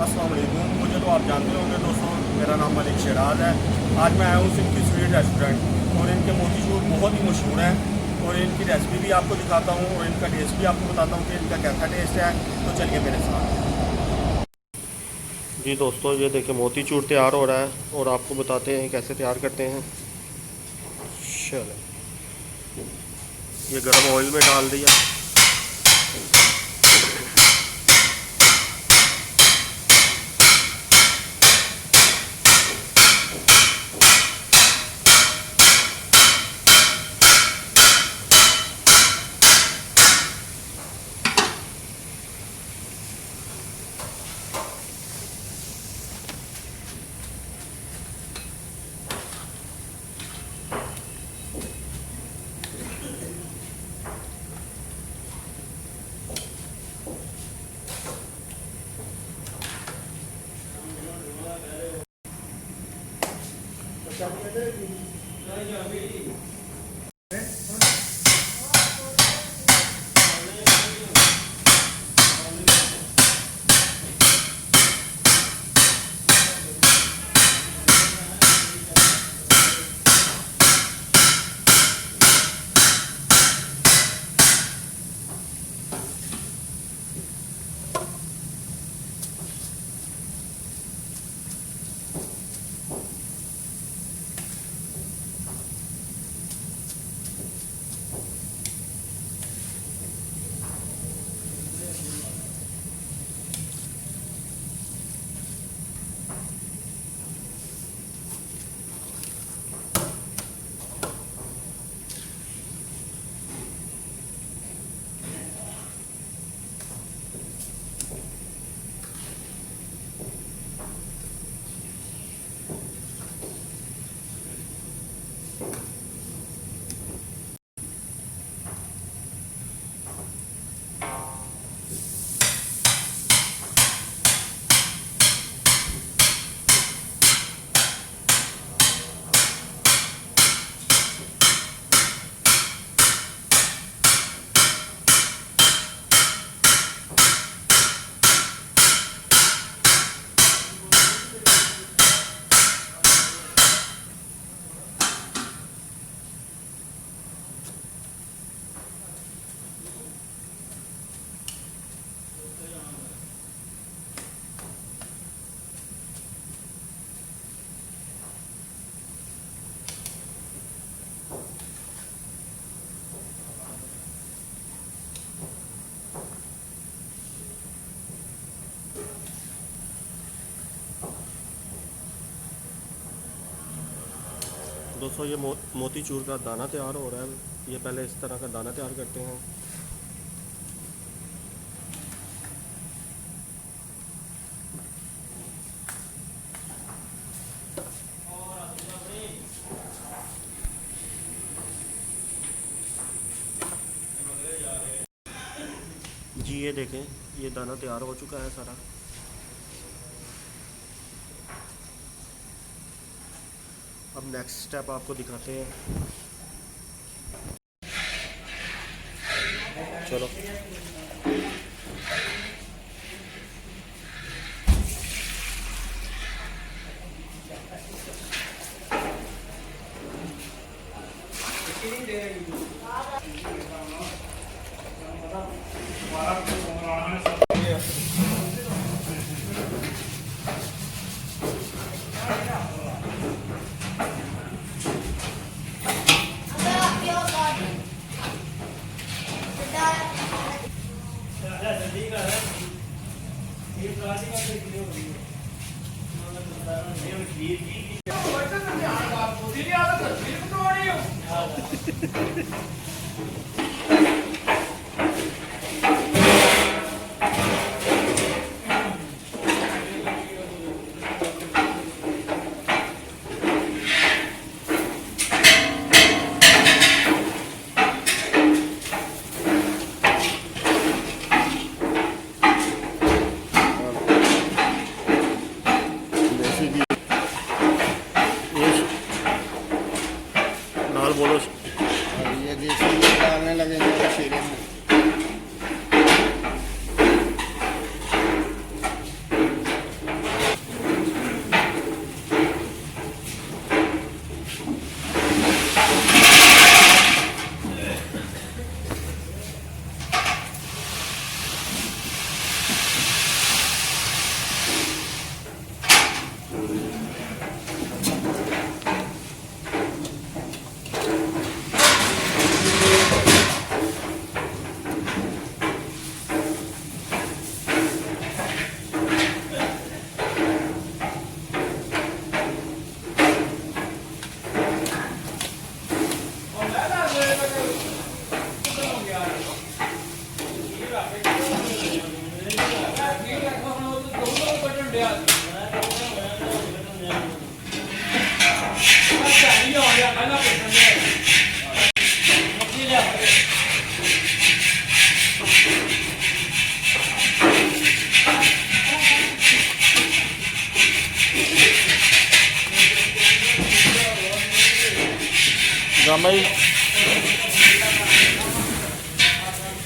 अस्सलाम वालेकुम। मुझे तो आप जानते होंगे दोस्तों, मेरा नाम मलिक शहराज है। आज मैं आया हूँ सिंह की स्वीट रेस्टोरेंट और इनके मोतीचूर बहुत ही मशहूर हैं और इनकी रेसिपी भी आपको दिखाता हूँ और इनका टेस्ट भी आपको बताता हूँ कि इनका कैसा टेस्ट है। तो चलिए मेरे साथ। जी दोस्तों, ये देखिए मोतीचूर तैयार हो रहा है और आपको बताते हैं कैसे तैयार करते हैं। चलो, ये गर्म ऑयल में डाल दिया। दोस्तों, ये मोतीचूर का दाना तैयार हो रहा है। ये पहले इस तरह का दाना तैयार करते हैं। जी ये देखें, ये दाना तैयार हो चुका है सारा। अब नेक्स्ट स्टेप आपको दिखाते हैं। चलो, नाल बोलो। ये देसी ਜਾਮਾ ਜੀ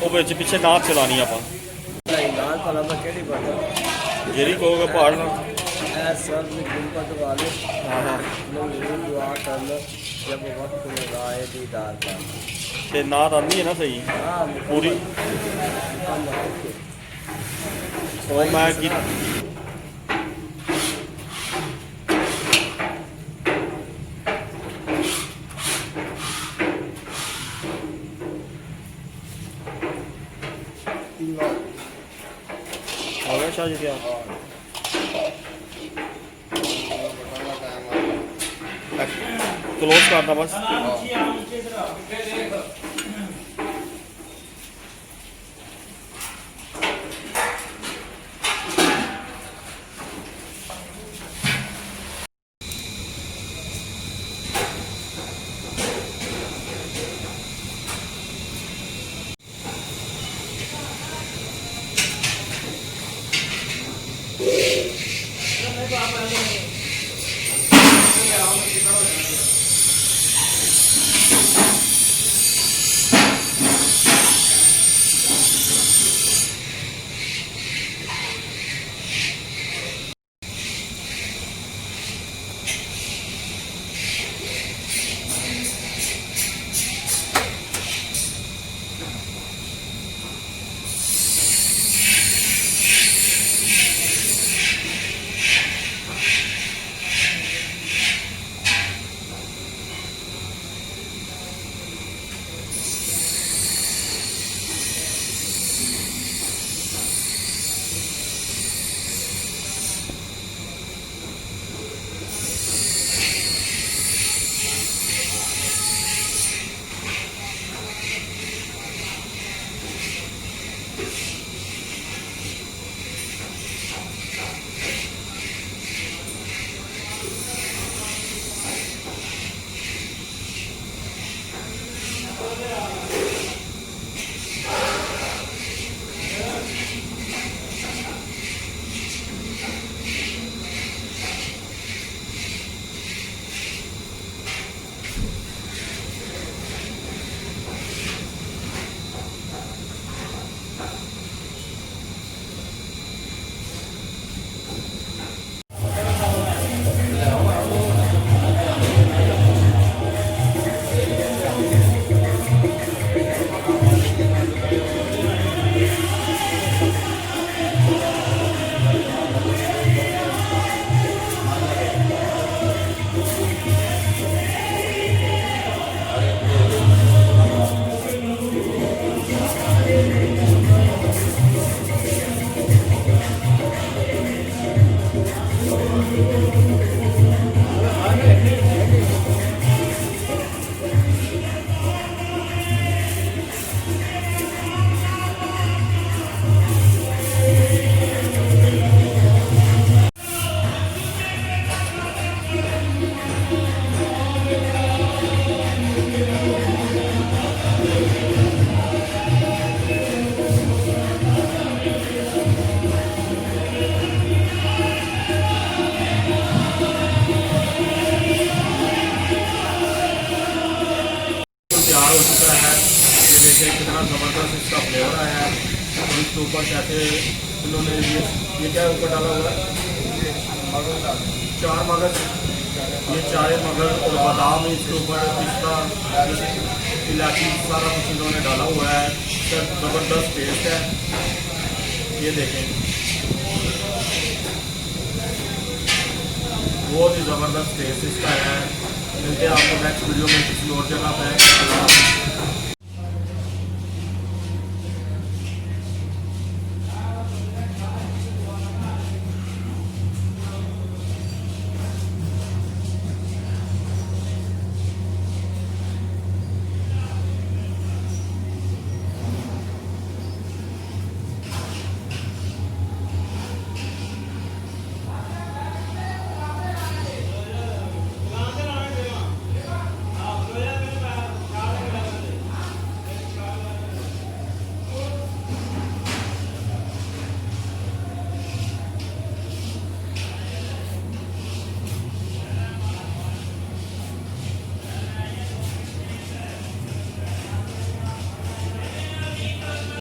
ਉਹ ਵਿੱਚ ਪਿੱਛੇ ਨਾਪ ਚਲਾਣੀ ਆਪਾਂ ਨਾਲ ਭਲਾ ਮੈਂ ਕਿਹੜੀ ਬਾਤ ਜਿਹੜੀ ਕਹੋਗੇ ਪਹਾੜ ਨਾਲ ਐ ਸਰ ਦੀ ਗੁਰਬਤ ਵਾਲੇ ਹਾਂ ਹਾਂ ਨੂੰ ਦੁਆ ਕਰਨ ਜਬ ਵਕਤ ਮੇਰਾ ਆਏ ਦੀਦਾਰ ਦਾ ਤੇ ਨਾਦ ਆਉਂਦੀ ਹੈ ਨਾ ਸਹੀ ਹਾਂ ਪੂਰੀ ਉਹ ਮੈਂ ਕੀ ਆ ਗਿਆ ਸ਼ਾਹ ਜੀ ਕਿਆ क्लोज करना बस तैयार हो चुका है। ये देखिए कितना ज़बरदस्त इसका फ्लेवर आया है। और इसके ऊपर कैसे इन्होंने ये क्या ऊपर डाला हुआ है, चार मगज, ये चाय मगज और बादाम इसके ऊपर, पिस्ता, इलायची, सारा कुछ इन्होंने डाला हुआ है। इसका ज़बरदस्त टेस्ट है। ये देखें बहुत ही ज़बरदस्त टेस्ट इसका है। मिलते हैं आपको नेक्स्ट वीडियो में किसी और जगह पे।